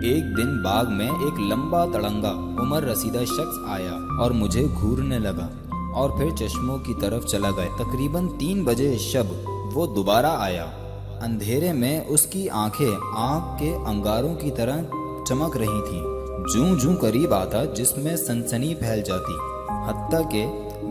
ایک دن باغ میں ایک لمبا تڑنگا عمر رسیدہ شخص آیا اور مجھے گھورنے لگا اور پھر چشموں کی طرف چلا گیا۔ تقریباً 3 بجے شب وہ دوبارہ آیا۔ اندھیرے میں اس کی آنکھیں آگ کے انگاروں کی طرح چمک رہی تھیں۔ جوں جوں قریب آتا جس میں سنسنی پھیل جاتی، حتیٰ کہ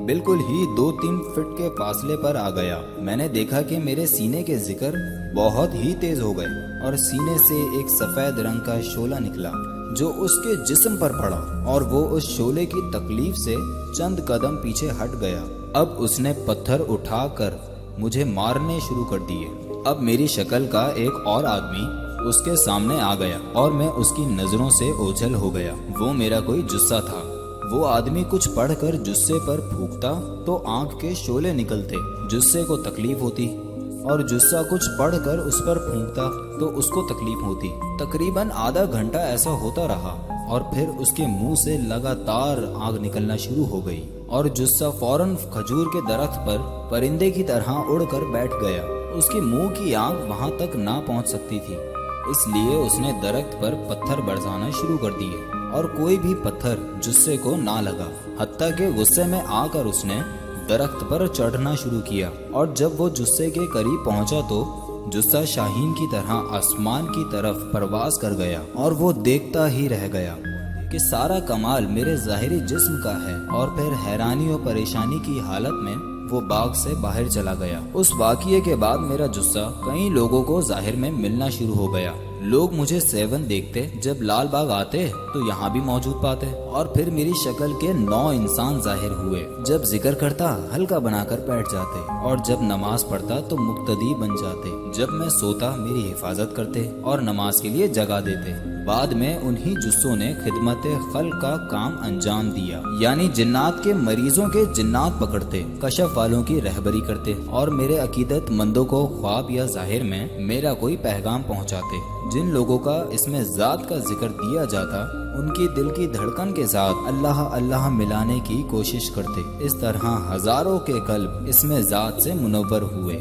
بالکل ہی 2-3 فٹ کے فاصلے پر آ گیا۔ میں نے دیکھا کہ میرے سینے کے ذکر بہت ہی تیز ہو گئے اور سینے سے ایک سفید رنگ کا شعلہ نکلا جو اس کے جسم پر پڑا اور وہ اس شعلے کی تکلیف سے چند قدم پیچھے ہٹ گیا۔ اب اس نے پتھر اٹھا کر مجھے مارنے شروع کر دیے۔ اب میری شکل کا ایک اور آدمی اس کے سامنے آ گیا اور میں اس کی نظروں سے اوجھل ہو گیا۔ وہ میرا کوئی جثہ تھا۔ وہ آدمی کچھ پڑھ کر جثے پر پھونکتا تو آنکھ کے شعلے نکلتے، جثے کو تکلیف ہوتی، اور جثہ کچھ پڑھ کر اس پر پھونکتا تو اس کو تکلیف ہوتی۔ تقریباً آدھا گھنٹہ ایسا ہوتا رہا اور پھر اس کے منہ سے لگاتار آگ نکلنا شروع ہو گئی اور جثہ فوراً کھجور کے درخت پر پرندے کی طرح اڑ کر بیٹھ گیا۔ اس کے منہ کی آگ وہاں تک نہ پہنچ سکتی تھی، اس لیے اس نے درخت پر پتھر برسانا شروع کر دیے اور کوئی بھی پتھر جثے کو نہ لگا، حتیٰ کہ غصے میں آ کر اس نے درخت پر چڑھنا شروع کیا، اور جب وہ جثے کے قریب پہنچا تو جثہ شاہین کی طرح آسمان کی طرف پرواز کر گیا اور وہ دیکھتا ہی رہ گیا کہ سارا کمال میرے ظاہری جسم کا ہے، اور پھر حیرانی و پریشانی کی حالت میں وہ باغ سے باہر چلا گیا۔ اس واقعے کے بعد میرا جثہ کئی لوگوں کو ظاہر میں ملنا شروع ہو گیا۔ لوگ مجھے 7 دیکھتے، جب لال باغ آتے تو یہاں بھی موجود پاتے، اور پھر میری شکل کے 9 انسان ظاہر ہوئے۔ جب ذکر کرتا ہلکا بنا کر بیٹھ جاتے، اور جب نماز پڑھتا تو مقتدی بن جاتے۔ جب میں سوتا میری حفاظت کرتے اور نماز کے لیے جگہ دیتے۔ بعد میں انہی جثوں نے خدمت خلق کا کام انجام دیا، یعنی جنات کے مریضوں کے جنات پکڑتے، کشف والوں کی رہبری کرتے، اور میرے عقیدت مندوں کو خواب یا ظاہر میں میرا کوئی پیغام پہنچاتے۔ جن لوگوں کا اس میں ذات کا ذکر دیا جاتا ان کی دل کی دھڑکن کے ساتھ اللہ اللہ ملانے کی کوشش کرتے۔ اس طرح ہزاروں کے قلب اس میں ذات سے منور ہوئے۔